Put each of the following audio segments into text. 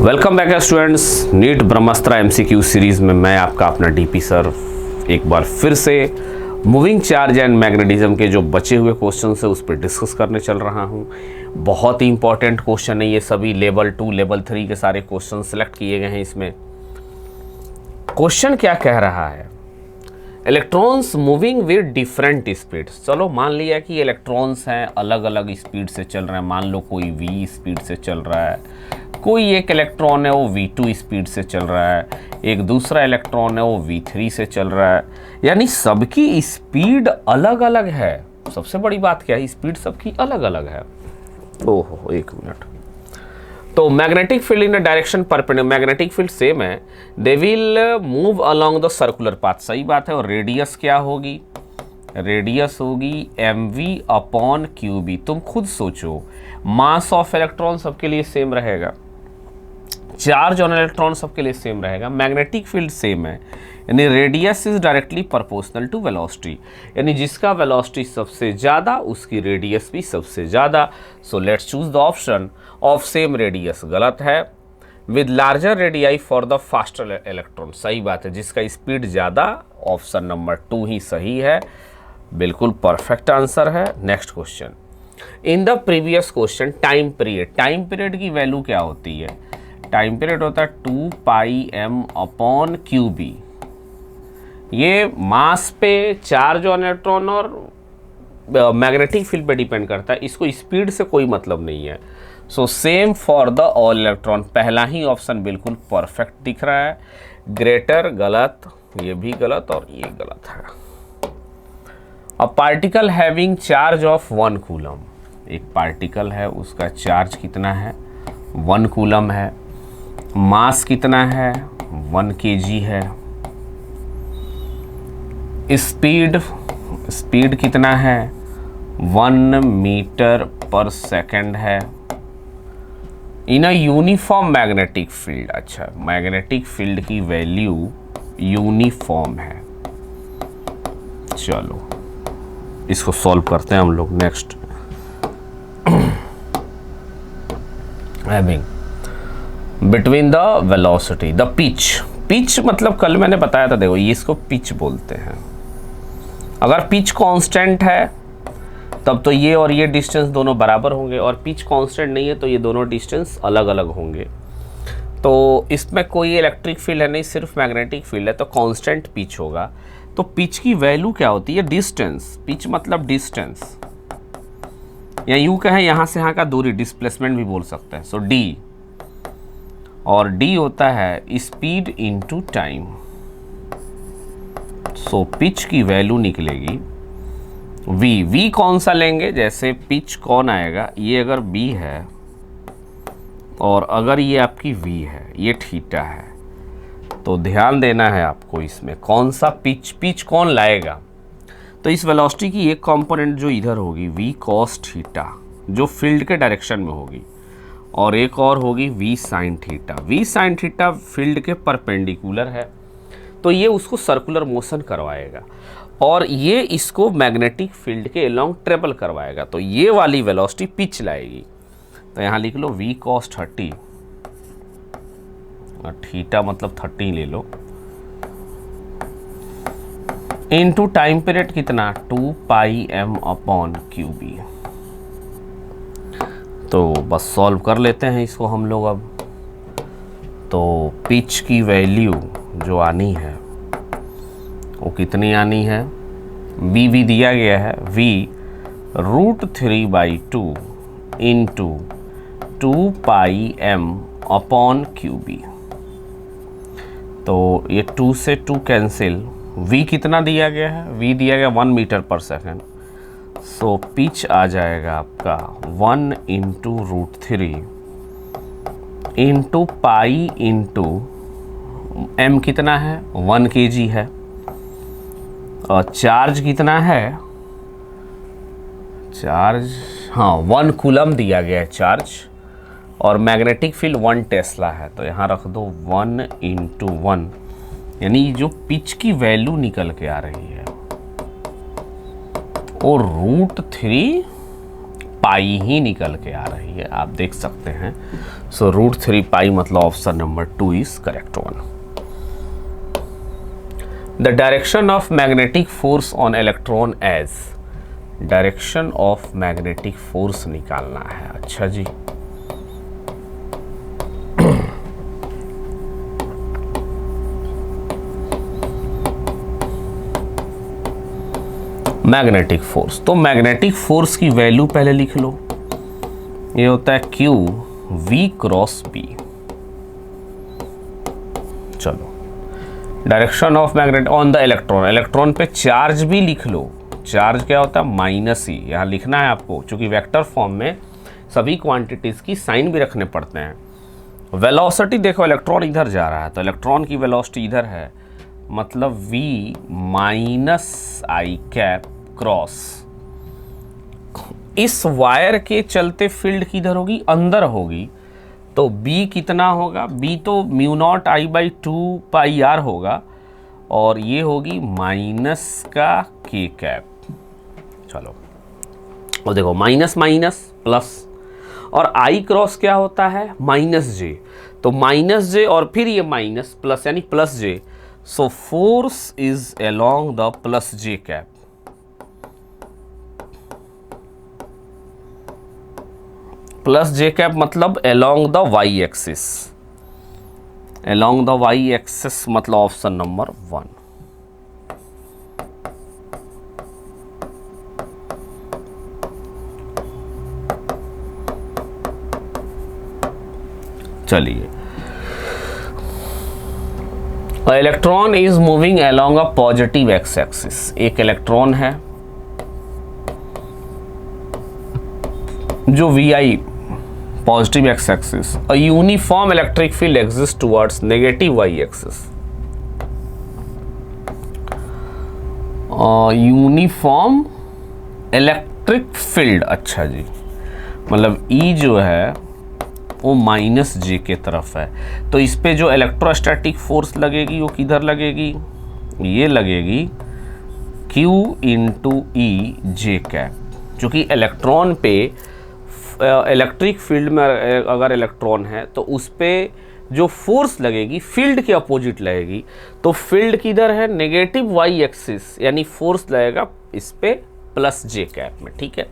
Welcome back students. NEET ब्रह्मास्त्र MCQ series में मैं आपका अपना डीपी सर एक बार फिर से मूविंग चार्ज एंड मैग्नेटिज्म के जो बचे हुए क्वेश्चन है उस पर डिस्कस करने चल रहा हूँ। बहुत ही इंपॉर्टेंट क्वेश्चन है ये सभी। लेवल 2 लेवल 3 के सारे क्वेश्चन सेलेक्ट किए गए हैं। इसमें क्वेश्चन क्या कह रहा है, electrons moving with different speeds. चलो मान लिया कि इलेक्ट्रॉन्स हैं अलग अलग स्पीड से चल रहे हैं। मान लो कोई v स्पीड से चल रहा है, कोई एक इलेक्ट्रॉन है वो v2 स्पीड से चल रहा है, एक दूसरा इलेक्ट्रॉन है वो v3 से चल रहा है। यानी सबकी स्पीड अलग अलग है। सबसे बड़ी बात क्या है, स्पीड सबकी अलग अलग है। ओहो एक मिनट। तो magnetic field in direction perpendicular, magnetic field same है, they will move along the circular path. सही बात है। और रेडियस क्या होगी, रेडियस होगी mv अपॉन qb। तुम खुद सोचो, मास ऑफ इलेक्ट्रॉन सबके लिए सेम रहेगा, चार्ज ऑन इलेक्ट्रॉन सबके लिए सेम रहेगा, मैग्नेटिक फील्ड सेम है, यानी radius is directly proportional to velocity. यानी जिसका वेलोसिटी सबसे ज़्यादा उसकी रेडियस भी सबसे ज़्यादा। So let's choose the option of same radius. गलत है। With larger radii for the faster electron. सही बात है, जिसका स्पीड ज़्यादा, ऑप्शन नंबर 2 ही सही है। बिल्कुल परफेक्ट आंसर है। Next question, in the previous question time period, time period की वैल्यू क्या होती है? टाइम पीरियड होता है 2 पाई m अपॉन qb। ये मास पे, चार्ज ऑन इलेक्ट्रॉन और मैग्नेटिक फील्ड पे डिपेंड करता है। इसको स्पीड से कोई मतलब नहीं है। So same for the all electron. पहला ही ऑप्शन बिल्कुल परफेक्ट दिख रहा है। ग्रेटर गलत, ये भी गलत और ये गलत है। A particle having charge of 1 coulomb, एक पार्टिकल है उसका चार्ज कितना है, 1 कूलम है। मास कितना है, 1 kg है। स्पीड कितना है, 1 मीटर पर सेकंड है। इन अ यूनिफॉर्म मैग्नेटिक फील्ड, अच्छा मैग्नेटिक फील्ड की वैल्यू यूनिफॉर्म है। चलो इसको सॉल्व करते हैं हम लोग। Next, having between the velocity the pitch. Pitch मतलब कल मैंने बताया था, देखो ये इसको पिच बोलते हैं। अगर पिच कांस्टेंट है तब तो ये और ये डिस्टेंस दोनों बराबर होंगे, और पिच कांस्टेंट नहीं है तो ये दोनों डिस्टेंस अलग अलग होंगे। तो इसमें कोई इलेक्ट्रिक फील्ड है नहीं, सिर्फ मैग्नेटिक फील्ड है, तो कांस्टेंट पिच होगा। तो पिच की वैल्यू क्या होती है, डिस्टेंस। पिच मतलब डिस्टेंस, या यूं कहें यहाँ से यहाँ का दूरी, डिस्प्लेसमेंट भी बोल सकते हैं। सो d, और d होता है speed into time. So pitch की वैल्यू निकलेगी v कौन सा लेंगे, जैसे पिच कौन आएगा, ये अगर b है और अगर ये आपकी v है, ये थीटा है, तो ध्यान देना है आपको इसमें कौन सा पिच कौन लाएगा। तो इस वेलोसिटी की एक कंपोनेंट जो इधर होगी v cos थीटा, जो फील्ड के डायरेक्शन में होगी, और एक और होगी v sin theta. v sin theta field के परपेंडिकुलर है, तो ये उसको सर्कुलर मोशन करवाएगा, और ये इसको मैग्नेटिक फील्ड के अलोंग ट्रेवल करवाएगा। तो ये वाली वेलोसिटी पिच लाएगी। तो यहाँ लिख लो v cos 30, थीटा मतलब 30 ले लो, इनटू टाइम पीरियड कितना, 2 पाई m अपॉन qb। तो बस सॉल्व कर लेते हैं इसको हम लोग अब। तो पिच की वैल्यू जो आनी है वो कितनी आनी है, v दिया गया है, v √3/2 into 2 pi m upon qb। तो ये 2 से 2 कैंसिल, v कितना दिया गया है, v दिया गया 1 मीटर पर सेकेंड। सो पिच आ जाएगा आपका 1 into √3 into pi into m कितना है, 1 kg है, और चार्ज कितना है, चार्ज हाँ 1 कूलम दिया गया है चार्ज, और मैग्नेटिक फील्ड 1 टेस्ला है। तो यहाँ रख दो 1 इंटू 1, यानी जो पिच की वैल्यू निकल के आ रही है वो √3 पाई ही निकल के आ रही है, आप देख सकते हैं। सो √3 पाई मतलब option number 2 is correct one. The direction of magnetic force on electron as, direction of magnetic force निकालना है। अच्छा जी, मैग्नेटिक फोर्स, तो मैग्नेटिक फोर्स की वैल्यू पहले लिख लो, ये होता है Q V क्रॉस B। चलो, direction of magnet on the electron, electron पे चार्ज भी लिख लो। चार्ज क्या होता है? माइनस ही, यहाँ लिखना है आपको, क्योंकि वेक्टर फॉर्म में सभी क्वांटिटीज की साइन भी रखने पड़ते हैं। वेलोसिटी देखो, इलेक्ट्रॉन इधर जा रहा है तो इलेक्ट्रॉन की वेलोसिटी इधर है, मतलब V माइनस आई कैप क्रॉस, इस वायर के चलते फील्ड किधर होगी? अंदर होगी। तो B कितना होगा? B तो μ0I/2 पाई r होगा, और ये होगी माइनस का K कैप। चलो, और देखो माइनस माइनस प्लस, और I क्रॉस क्या होता है? -J, तो -J और फिर ये माइनस प्लस यानी +J। So force is along the +J cap. +J cap मतलब along the y axis, along the y axis मतलब ऑप्शन नंबर 1। चलिए, electron is moving along a positive x axis, एक electron है जो Vi positive x axis, a uniform electric field exist towards negative y axis. Uniform electric field, अच्छा जी, मतलब E जो है वो -J के तरफ है, तो इस पे जो इलेक्ट्रोस्टैटिक फोर्स लगेगी वो किधर लगेगी? ये लगेगी Q × E J कैप, क्योंकि इलेक्ट्रॉन पे इलेक्ट्रिक फील्ड में अगर इलेक्ट्रॉन है तो उस पे जो फोर्स लगेगी फील्ड के अपोजिट लगेगी, तो फील्ड किधर है? नेगेटिव y एक्सिस, यानी फोर्स लगेगा इस पे +J कैप में। ठीक है,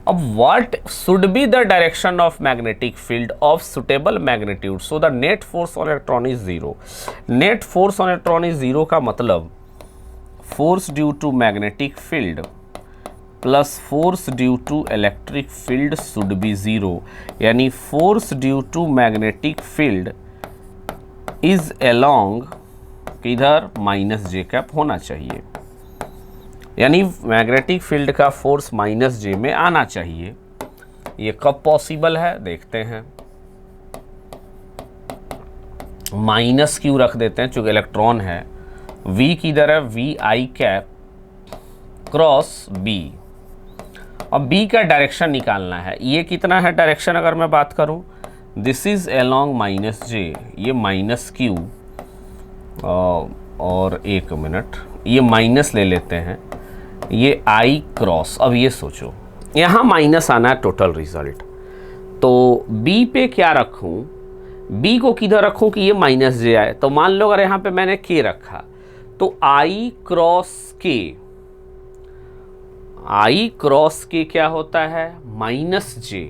अब what should be the direction of magnetic field of suitable magnitude so the net force on electron is 0। Net force on electron is 0 का मतलब force due to magnetic field plus force due to electric field should be 0, यानी force due to magnetic field is along किधर? -J cap होना चाहिए, यानी magnetic field का force -J में आना चाहिए। ये कब पॉसिबल है देखते हैं। माइनस क्यों रख देते हैं? चूंकि इलेक्ट्रॉन है, V किधर है? Vi कैप क्रॉस B, अब B का डायरेक्शन निकालना है। ये कितना है डायरेक्शन? अगर मैं बात करूं, दिस इज अलोंग -J, ये -Q, और एक मिनट, ये माइनस ले लेते हैं, ये I क्रॉस। अब ये सोचो, यहाँ माइनस आना है टोटल रिजल्ट, तो B पे क्या रखूं? B को किधर रखूं कि ये -J आए? तो मान लो अगर यहाँ पे मैंने K रखा, तो I क्रॉस K क्या होता है? -J,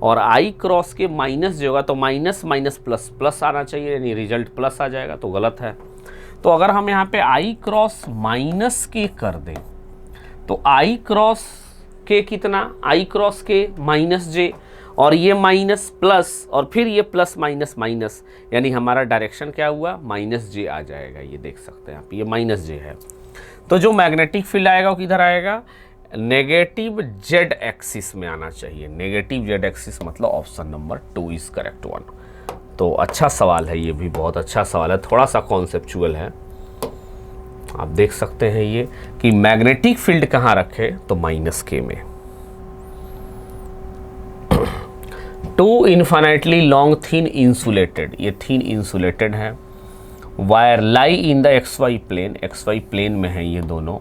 और I क्रॉस K -J होगा तो माइनस माइनस प्लस प्लस आना चाहिए, यानी रिजल्ट प्लस आ जाएगा, तो गलत है। तो अगर हम यहाँ पे I क्रॉस -K कर दें, तो I क्रॉस K कितना? I क्रॉस K -J, और ये माइनस प्लस, और फिर ये प्लस माइनस माइनस, यानी हमारा डायरेक्शन क्या हुआ? -J आ जाएगा। ये देख सकते हैं आप, ये -J है। तो जो मैग्नेटिक फील्ड आएगा वो किधर आएगा? नेगेटिव Z एक्सिस में आना चाहिए। नेगेटिव Z एक्सिस मतलब option number 2 is correct one. तो अच्छा सवाल है, ये भी बहुत अच्छा सवाल है, थोड़ा सा कॉन्सेप्चुअल है। आप देख सकते हैं ये कि मैग्नेटिक फील्ड कहाँ रखे? तो -K में। 2 इन्फिनिटली लॉन्ग थिन इंसुलेटेड, ये थिन इंसुलेटेड है, wire lie in the XY plane, XY plane में है ये दोनों,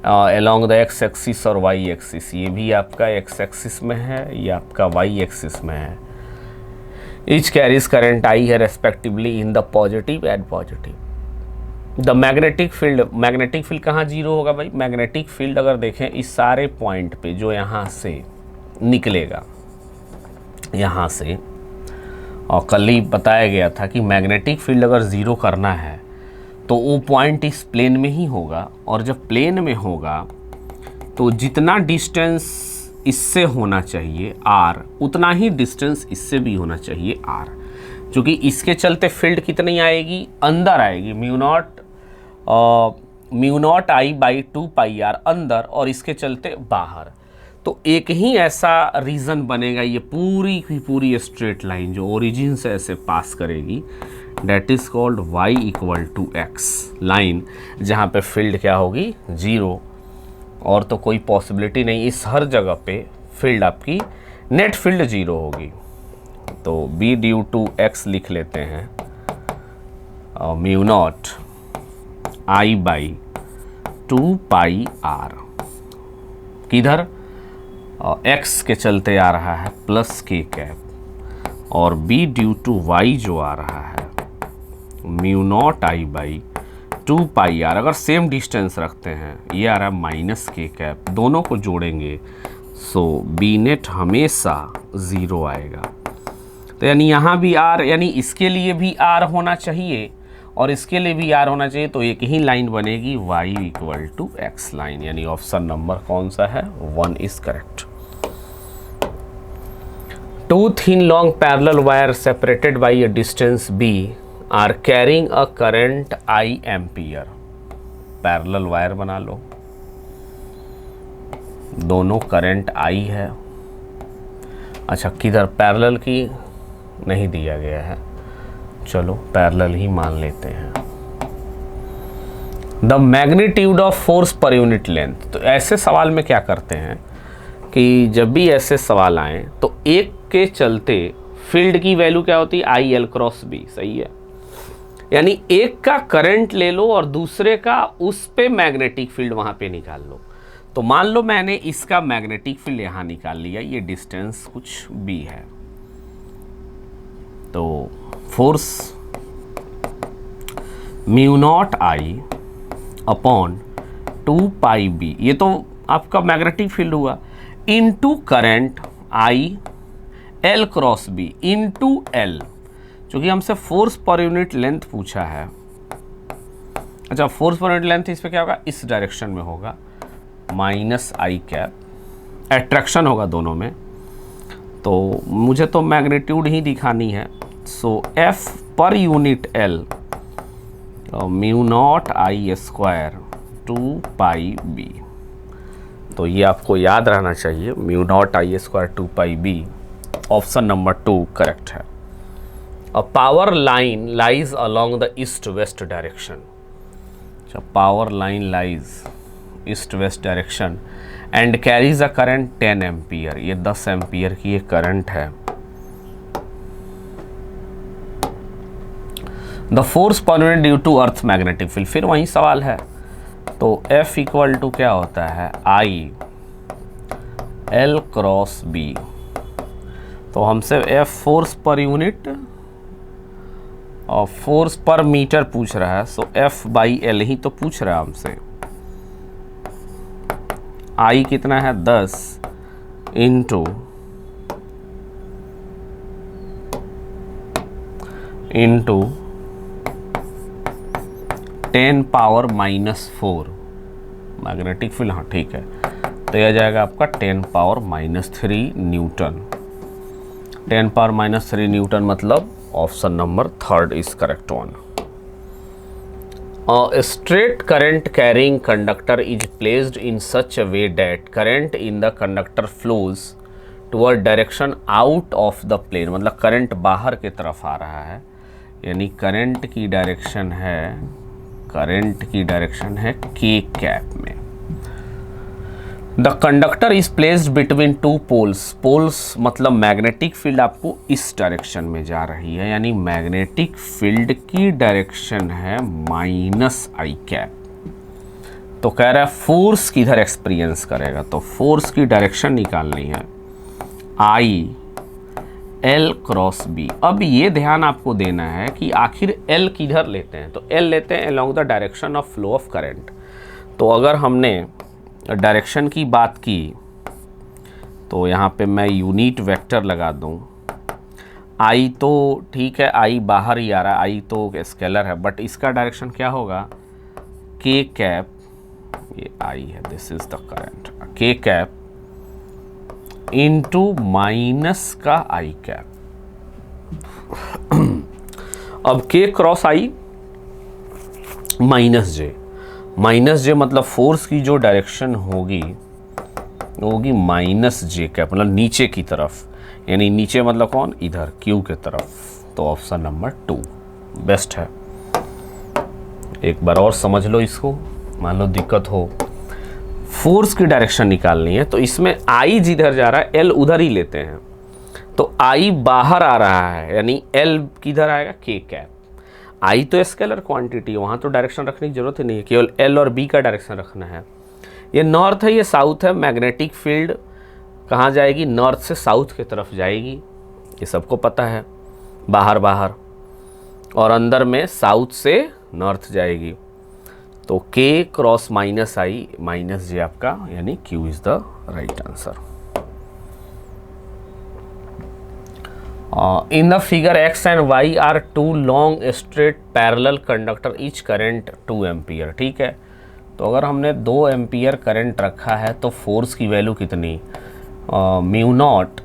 अलोंग द एक्स एक्सिस और वाई एक्सिस, ये भी आपका एक्स एक्सिस में है, ये आपका वाई एक्सिस में है। ईच कैरीज करंट आई है respectively in the positive and positive. The magnetic field कहाँ जीरो होगा भाई? मैग्नेटिक फील्ड अगर देखें इस सारे पॉइंट पे जो यहाँ से निकलेगा, यहाँ से, और कल ही बताया गया था कि मैग्नेटिक फील्ड अगर ज़ीरो करना है तो वो पॉइंट इस प्लेन में ही होगा, और जब प्लेन में होगा तो जितना डिस्टेंस इससे होना चाहिए r, उतना ही डिस्टेंस इससे भी होना चाहिए r, क्योंकि इसके चलते फील्ड कितनी आएगी? अंदर आएगी, mu naught I by 2 pi r अंदर, और इसके चलते बाहर। तो एक ही ऐसा रीज़न बनेगा, ये पूरी की पूरी स्ट्रेट लाइन जो ओरिजिन से ऐसे पास करेगी, that is called y equal to X line, जहाँ पे फील्ड क्या होगी? जीरो, और तो कोई पॉसिबिलिटी नहीं, इस हर जगह पे फील्ड आपकी नेट फील्ड जीरो होगी। तो b ड्यू टू x लिख लेते हैं, mu naught I by 2 pi r, किधर? x के चलते आ रहा है प्लस k कैप, और b ड्यू टू y जो आ रहा है mu naught I by 2 pi r, अगर सेम डिस्टेंस रखते हैं, ये आ रहा है माइनस k कैप, दोनों को जोड़ेंगे सो b नेट हमेशा ज़ीरो आएगा। तो यानी यहाँ भी r, यानी इसके लिए भी r होना चाहिए और इसके लिए भी r होना चाहिए, तो एक ही लाइन बनेगी y equal to X line, यानी ऑप्शन नंबर कौन सा है? 1 is correct. Two thin long parallel wires separated by a distance b are carrying a current I ampere. Parallel wire बना लो, दोनों करंट I है। अच्छा, किधर? पैरेलल की नहीं दिया गया है, चलो पैरेलल ही मान लेते हैं। The magnitude of force per unit length. तो ऐसे सवाल में क्या करते हैं कि जब भी ऐसे सवाल आए तो एक के चलते फील्ड की वैल्यू क्या होती है? आई एल क्रॉस बी, सही है। यानी एक का करंट ले लो और दूसरे का उस पे मैग्नेटिक फील्ड वहां पे निकाल लो। तो मान लो मैंने इसका मैग्नेटिक फील्ड यहां निकाल लिया, ये डिस्टेंस कुछ b है, तो force mu naught I upon 2 pi B, ये तो आपका मैग्नेटिक फील्ड हुआ, into current I L cross B into L, क्योंकि हमसे फोर्स पर यूनिट लेंथ पूछा है। अच्छा, फोर्स पर यूनिट लेंथ इस पे क्या होगा? इस डायरेक्शन में होगा, माइनस आई कैप, एट्रैक्शन होगा दोनों में। तो मुझे तो मैग्नीट्यूड ही दिखानी है, so F per unit L mu naught I square 2 pi B. तो ये आपको याद रहना चाहिए, mu naught I square 2 pi B, option number 2 correct है। A power line lies along the east west direction. अच्छा, power line lies east west direction and carries a current 10 ampere, ये 10 ampere की ये करंट है। The force per unit due to earth magnetic field, फिर वही सवाल है। तो F इक्वल टू क्या होता है? I L cross B. तो हमसे F फोर्स पर यूनिट और फोर्स पर मीटर पूछ रहा है, सो F बाई एल ही तो पूछ रहा है हमसे। I कितना है? 10 इंटू 10 पावर -4 मैग्नेटिक फील्ड, हाँ ठीक है। तो यह जाएगा आपका 10 पावर -3 न्यूटन। 10 पावर -3 न्यूटन मतलब option number 3 is correct one. A straight current carrying conductor is placed in such a way that current in the conductor flows toward direction out of the plane, मतलब current बाहर की तरफ आ रहा है, यानी current की direction है k cap में। The conductor is placed between 2 poles, poles मतलब मैग्नेटिक फील्ड आपको इस डायरेक्शन में जा रही है, यानी मैग्नेटिक फील्ड की डायरेक्शन है -i कैप। तो कह रहा है फोर्स किधर एक्सपीरियंस करेगा, तो फोर्स की डायरेक्शन निकालनी है आई एल क्रॉस बी। अब ये ध्यान आपको देना है कि आखिर एल किधर लेते हैं, तो एल लेते हैं along the direction of flow of current. तो अगर हमने डायरेक्शन की बात की तो यहाँ पे मैं यूनिट वेक्टर लगा दूँ। आई तो ठीक है, आई बाहर ही आ रहा है, आई तो स्केलर है, बट इसका डायरेक्शन क्या होगा, के कैप, ये आई है, दिस इज द करंट, के कैप इनटू माइनस का आई कैप। अब के क्रॉस आई माइनस जे मतलब फोर्स की जो डायरेक्शन होगी माइनस जे कैप, मतलब नीचे की तरफ, यानी नीचे मतलब कौन, इधर क्यू के तरफ। तो ऑप्शन नंबर 2 बेस्ट है। एक बार और समझ लो इसको, मान लो दिक्कत हो, फोर्स की डायरेक्शन निकालनी है तो इसमें आई जिधर जा रहा है एल उधर ही लेते हैं। तो आई बाहर आ रहा है यानी एल किधर आएगा, के कैप। आई तो स्केलर क्वांटिटी, वहाँ तो डायरेक्शन रखने की जरूरत ही नहीं है, केवल एल और बी का डायरेक्शन रखना है। ये नॉर्थ है, ये साउथ है, मैग्नेटिक फील्ड कहाँ जाएगी, नॉर्थ से साउथ की तरफ जाएगी, ये सबको पता है, बाहर बाहर, और अंदर में साउथ से नॉर्थ जाएगी। तो K क्रॉस माइनस आई माइनस जे आपका यानी Q is the right answer. In the figure X and Y are two long straight parallel conductor each current 2 ampere. ठीक है, तो अगर हमने 2 एम्पियर करंट रखा है तो फोर्स की वैल्यू कितनी, म्यू नॉट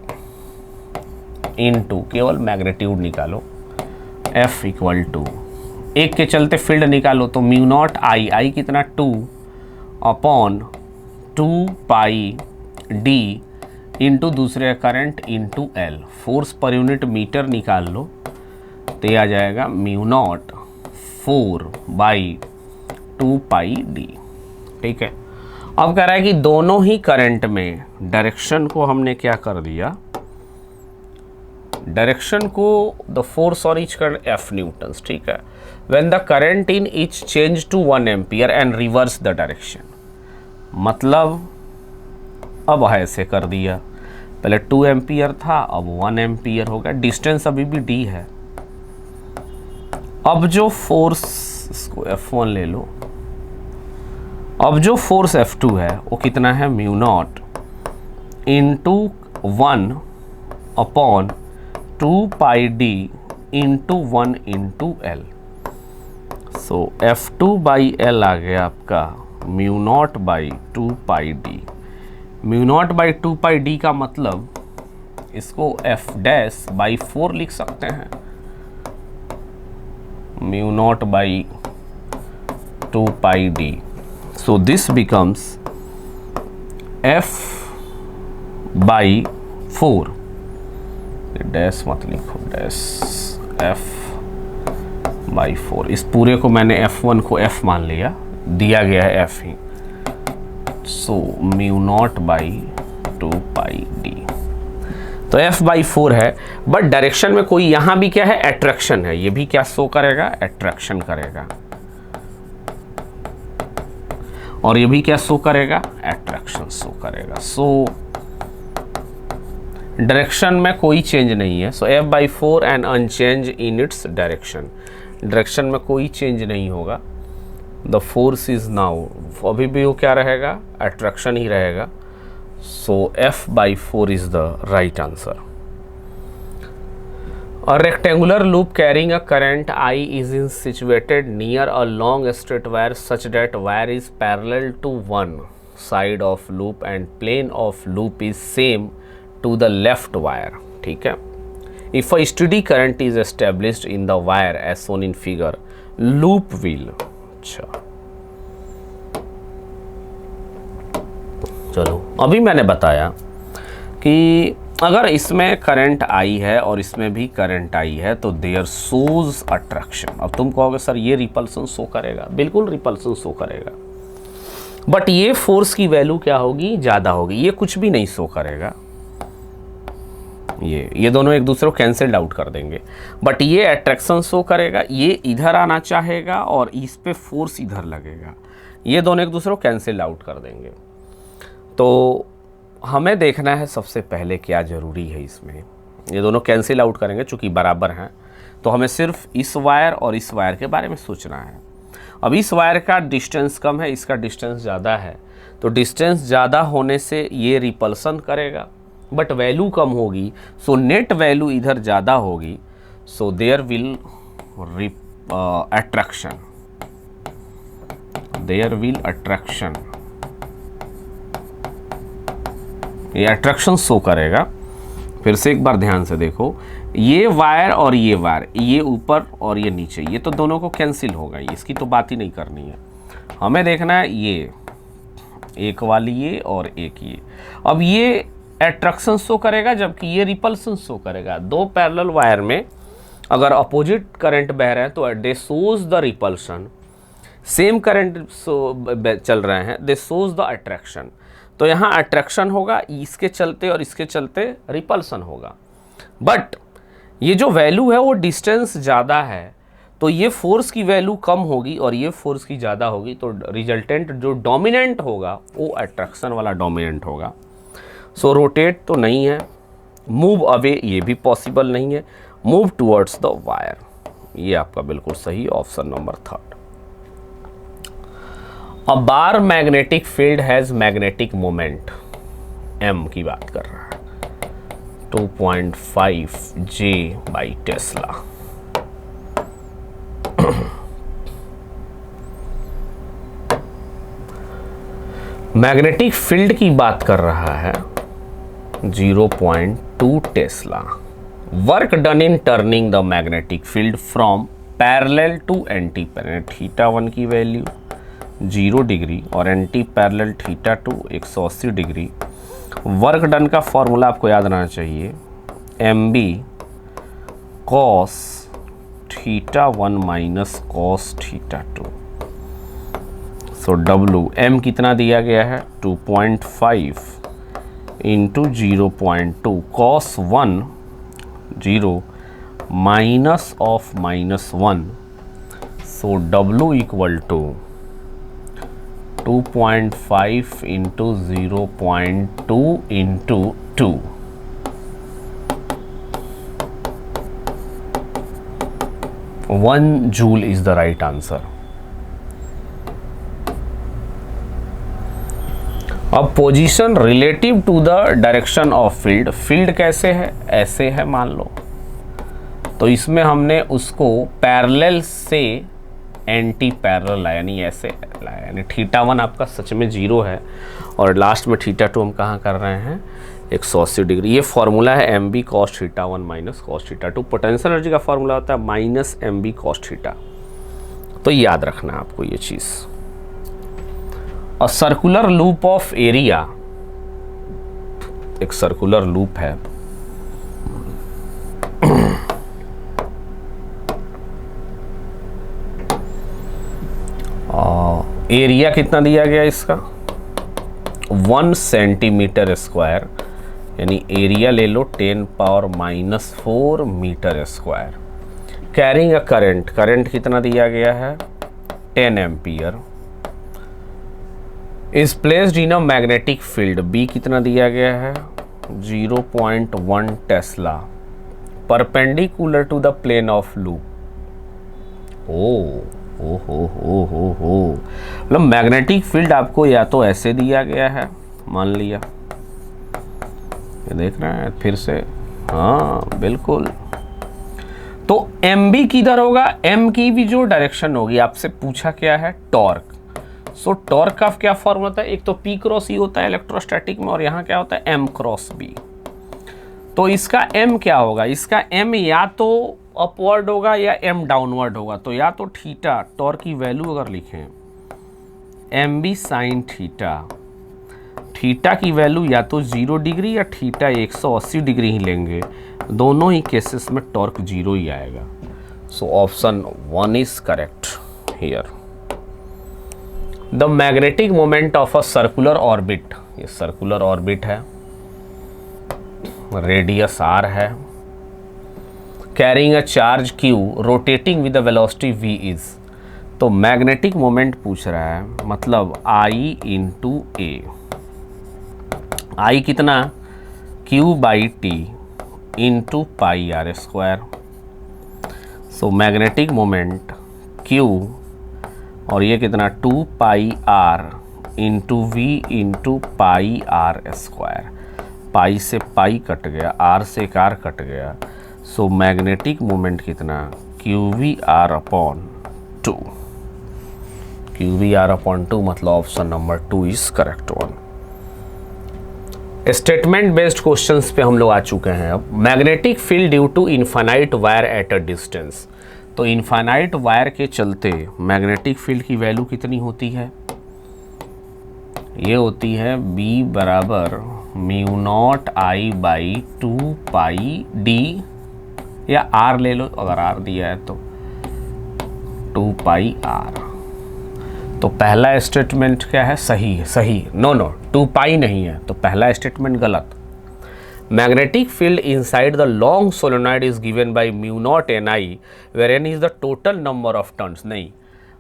इनटू, केवल मैग्नीट्यूड निकालो, F इक्वल टू, एक के चलते फील्ड निकालो तो म्यू नॉट आई कितना 2 अपॉन 2 पाई डी इंटू दूसरे current into L. Force per unit metre निकाल लो तो ये आ जाएगा म्यू नॉट 4/2 पाई डी। ठीक है, अब कह रहा है कि दोनों ही करंट में डायरेक्शन को हमने क्या कर दिया, डायरेक्शन को the force on each current F newtons. ठीक है, when the current in each change to 1 ampere and reverse the direction, मतलब अब ऐसे कर दिया, पहले 2 एम्पियर था अब 1 एम्पियर हो गया, डिस्टेंस अभी भी d है। अब जो फोर्स, इसको F1 ले लो, अब जो फोर्स F2 है वो कितना है, mu naught into 1 upon 2 pi D into 1 into L. So F2 by L आ गया आपका mu naught by 2 pi D. Mu naught by 2 pi D का मतलब इसको F डैश बाई 4 लिख सकते हैं, mu naught by 2 pi D. So this becomes F by 4, dash मत लिखो, डैश F बाई 4। इस पूरे को मैंने F1 को F मान लिया, दिया गया है F he. So mu naught by 2 pi D, तो F बाई 4 है, बट डायरेक्शन में कोई यहाँ भी क्या है, अट्रैक्शन है, ये भी क्या शो करेगा, अट्रैक्शन करेगा, और ये भी क्या शो करेगा, अट्रैक्शन शो करेगा। सो डायरेक्शन में कोई चेंज नहीं है। So F by 4 and unchange in its direction, direction में कोई चेंज नहीं होगा। द फोर्स इज नाउ, अभी भी वो क्या रहेगा, अट्रैक्शन ही रहेगा। सो F by 4 is the right answer. A rectangular loop carrying a current I is situated near a long straight wire such that wire is parallel to one side of loop and plane of loop is same to the left wire. ठीक है, if a steady current is established in the wire as shown in figure, loop will, अच्छा चलो, अभी मैंने बताया कि अगर इसमें करंट आई है और इसमें भी करंट आई है तो देयर शोज अट्रैक्शन। अब तुम कहोगे सर ये रिपल्सन शो करेगा, बिल्कुल रिपल्सन शो करेगा, बट ये फोर्स की वैल्यू क्या होगी, ज़्यादा होगी, ये कुछ भी नहीं शो करेगा, ये दोनों एक दूसरे को कैंसिल्ड आउट कर देंगे, बट ये अट्रैक्शन शो करेगा। ये इधर आना चाहेगा और इस पे फोर्स इधर लगेगा, ये दोनों एक दूसरे को कैंसिल आउट कर देंगे। तो हमें देखना है सबसे पहले क्या ज़रूरी है इसमें, ये दोनों कैंसिल आउट करेंगे चूँकि बराबर हैं, तो हमें सिर्फ इस वायर और इस वायर के बारे में सोचना है। अब इस वायर का डिस्टेंस कम है, इसका डिस्टेंस ज़्यादा है, तो डिस्टेंस ज़्यादा होने से ये रिपल्सन करेगा बट वैल्यू कम होगी, सो नेट वैल्यू इधर ज़्यादा होगी, so there will attraction, there will attraction, ये अट्रैक्शन शो करेगा। फिर से एक बार ध्यान से देखो, ये वायर और ये वायर, ये ऊपर और ये नीचे, ये तो दोनों को कैंसिल होगा, इसकी तो बात ही नहीं करनी है। हमें देखना है ये एक वाली ये और एक ये। अब ये अट्रैक्शन शो करेगा जबकि ये रिपल्सन शो करेगा। दो पैरेलल वायर में अगर अपोजिट करंट बह रहे हैं तो दे shows the repulsion, same current चल रहे हैं दे शोज द अट्रैक्शन। तो यहाँ अट्रैक्शन होगा, इसके चलते और इसके चलते रिपल्सन होगा। बट ये जो वैल्यू है वो डिस्टेंस ज़्यादा है, तो ये फोर्स की वैल्यू कम होगी और ये फोर्स की ज़्यादा होगी, तो रिजल्टेंट जो डोमिनेंट होगा वो अट्रैक्शन वाला डोमिनेंट होगा। सो रोटेट तो नहीं है, मूव अवे ये भी पॉसिबल नहीं है, मूव टुवर्ड्स द वायर, ये आपका बिल्कुल सही option number 3। A bar magnetic field has magnetic moment, m की बात कर रहा है, 2.5 J बाई टेस्ला। मैग्नेटिक फील्ड की बात कर रहा है 0.2 tesla. Work done in turning the magnetic field from parallel to anti parallel, theta 1 की वैल्यू 0 डिग्री और anti parallel theta 2 180 degree. Work done का फॉर्मूला आपको याद रहना चाहिए, mb cos theta 1 minus cos theta 2। So w m कितना दिया गया है 2.5 into 0.2 cos 1 0 minus of -1, so w equal to 2.5 into 0.2 into 2, one joule is the right answer. अब position relative to the direction of field, field कैसे है, ऐसे है मान लो, तो इसमें हमने उसको पैरेलल से एंटी पैरेलल लाया, यानी ऐसे लाया, यानी थीटा 1 आपका सच में 0 है और लास्ट में थीटा 2 हम कहाँ कर रहे हैं 180 डिग्री। ये फॉर्मूला है mb cos theta 1 minus cos theta 2। Potential energy का फॉर्मूला होता है माइनस mb cos थीटा, तो याद रखना है आपको ये चीज़। A circular loop of area, एक सर्कुलर लूप है, एरिया कितना दिया गया इसका 1 सेंटीमीटर स्क्वायर, यानी एरिया ले लो 10⁻⁻⁴ metre square. Carrying a current, current कितना दिया गया है 10 ampere. Is placed in a magnetic field, B कितना दिया गया है 0.1 tesla, perpendicular to the plane of loop. मतलब मैग्नेटिक फील्ड आपको या तो ऐसे दिया गया है, मान लिया, ये देख रहे हैं फिर से, हाँ बिल्कुल, तो एम बी किधर होगा, एम की भी जो डायरेक्शन होगी, आपसे पूछा क्या है टॉर्क। सो टॉर्क का क्या फॉर्मूला होता है, एक तो P क्रॉस E होता है इलेक्ट्रोस्टैटिक में, और यहाँ क्या होता है M क्रॉस B। तो इसका M क्या होगा, इसका M या तो अपवर्ड होगा या M डाउनवर्ड होगा, तो या तो थीटा, टॉर्क की वैल्यू अगर लिखें MB साइन थीटा, थीटा की वैल्यू या तो 0 डिग्री या थीटा 180 डिग्री ही लेंगे, दोनों ही केसेस में टॉर्क 0 ही आएगा। So option 1 is correct here. The magnetic moment of a circular orbit, ये सर्कुलर ऑर्बिट है, रेडियस r है, carrying a charge q rotating with the velocity v is, तो magnetic moment पूछ रहा है, मतलब I इंटू ए, आई कितना, Q by T into pi R square. So magnetic moment Q और ये कितना 2 pi R into V into pi R square. Pi से पाई कट गया, आर से एक आर कट गया। सो मैग्नेटिक मोमेंट कितना, Q V R upon 2, Q V R upon 2, मतलब option number 2 is correct one. Statement based questions पे हम लोग आ चुके हैं। अब magnetic field due to infinite wire at a distance, तो इनफाइनाइट वायर के चलते मैग्नेटिक फील्ड की वैल्यू कितनी होती है, ये होती है B बराबर mu naught I by 2 pi D, या R ले लो अगर R दिया है तो 2 पाई R। तो पहला स्टेटमेंट क्या है, सही है, सही, नो 2 पाई नहीं है, तो पहला स्टेटमेंट गलत। Magnetic field inside the long solenoid is given by mu naught N I where N is the total number of turns, नहीं,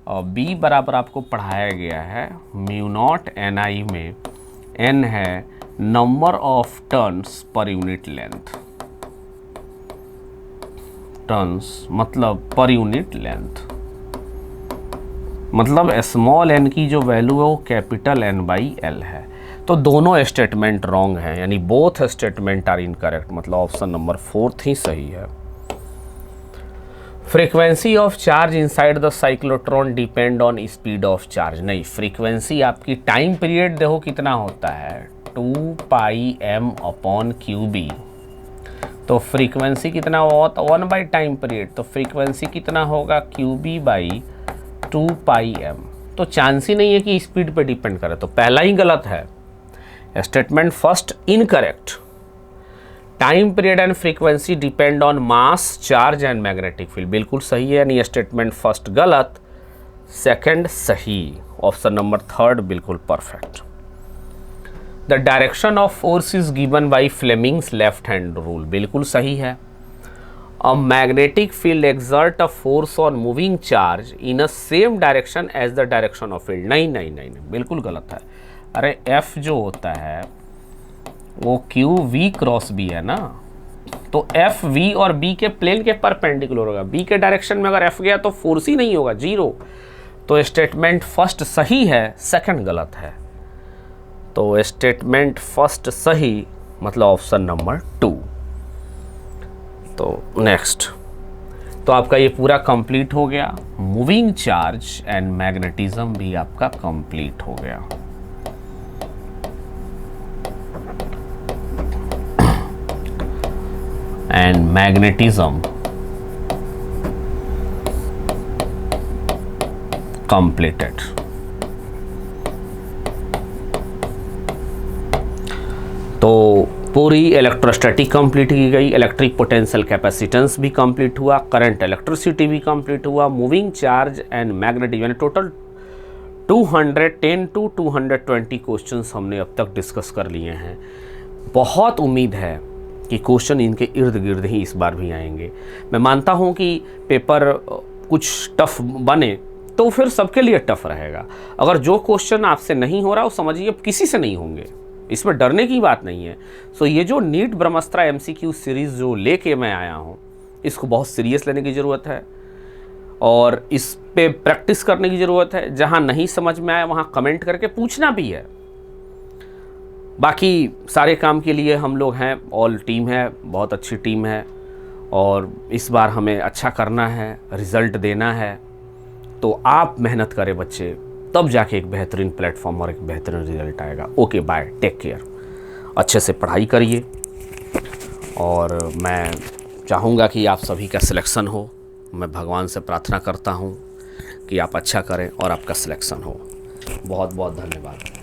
और B बराबर आपको पढ़ाया गया है म्यू नॉट एन आई में N है number of turns per unit length, turns मतलब पर यूनिट लेंथ, मतलब स्मॉल n की जो वैल्यू है वो कैपिटल N बाई L है। तो दोनों स्टेटमेंट रॉन्ग हैं, यानी बोथ स्टेटमेंट आर इनकरेक्ट, मतलब ऑप्शन नंबर 4 ही सही है। Frequency of charge inside the cyclotron depend on speed of charge, नहीं, फ्रीक्वेंसी आपकी टाइम पीरियड देखो कितना होता है 2 pi m upon Q B, तो फ्रीक्वेंसी कितना होता 1 बाई टाइम पीरियड, तो फ्रीक्वेंसी कितना होगा Q B by 2 pi m। तो चांस ही नहीं है कि स्पीड पे डिपेंड करे, तो पहला ही गलत है। Statement first incorrect. Time period and frequency depend on mass charge and magnetic field, बिल्कुल सही है, यानी स्टेटमेंट फर्स्ट गलत, सेकंड सही, ऑप्शन नंबर 3 बिल्कुल perfect. The direction of force is given by Fleming's left hand rule, बिल्कुल सही है। A magnetic field exert a force on moving charge in a same direction as the direction of field, नहीं नहीं नहीं, नहीं बिल्कुल गलत है। अरे F जो होता है वो क्यू वी क्रॉस बी है ना, तो F V और B के प्लेन के परपेंडिकुलर होगा, B के डायरेक्शन में अगर F गया तो फोर्स ही नहीं होगा, 0। तो स्टेटमेंट फर्स्ट सही है, सेकंड गलत है। तो स्टेटमेंट फर्स्ट सही, मतलब ऑप्शन नंबर 2। तो नेक्स्ट, तो आपका ये पूरा कंप्लीट हो गया, मूविंग चार्ज एंड मैग्नेटिज्म भी आपका कंप्लीट हो गया। And magnetism completed. तो पूरी इलेक्ट्रोस्टैटिक कंप्लीट की गई, इलेक्ट्रिक पोटेंशियल कैपेसिटेंस भी कंप्लीट हुआ, करंट इलेक्ट्रिसिटी भी कंप्लीट हुआ, मूविंग चार्ज एंड मैग्नेटिज्म, यानी टोटल 210 टू 220 क्वेश्चंस हमने अब तक डिस्कस कर लिए हैं। बहुत उम्मीद है कि क्वेश्चन इनके इर्द गिर्द ही इस बार भी आएंगे। मैं मानता हूं कि पेपर कुछ टफ बने तो फिर सबके लिए टफ रहेगा। अगर जो क्वेश्चन आपसे नहीं हो रहा वो समझिए अब किसी से नहीं होंगे, इसमें डरने की बात नहीं है। सो ये जो नीट ब्रह्मास्त्र MCQ सीरीज़ जो लेके मैं आया हूँ, इसको बहुत सीरियस लेने की ज़रूरत है और इस पे प्रैक्टिस करने की ज़रूरत है। जहाँ नहीं समझ में आया वहाँ कमेंट करके पूछना भी है। बाकी सारे काम के लिए हम लोग हैं, ऑल टीम है, बहुत अच्छी टीम है और इस बार हमें अच्छा करना है, रिज़ल्ट देना है। तो आप मेहनत करें बच्चे, तब जाके एक बेहतरीन प्लेटफॉर्म और एक बेहतरीन रिजल्ट आएगा। ओके बाय, टेक केयर, अच्छे से पढ़ाई करिए और मैं चाहूँगा कि आप सभी का सिलेक्शन हो। मैं भगवान से प्रार्थना करता हूँ कि आप अच्छा करें और आपका सिलेक्शन हो। बहुत बहुत धन्यवाद।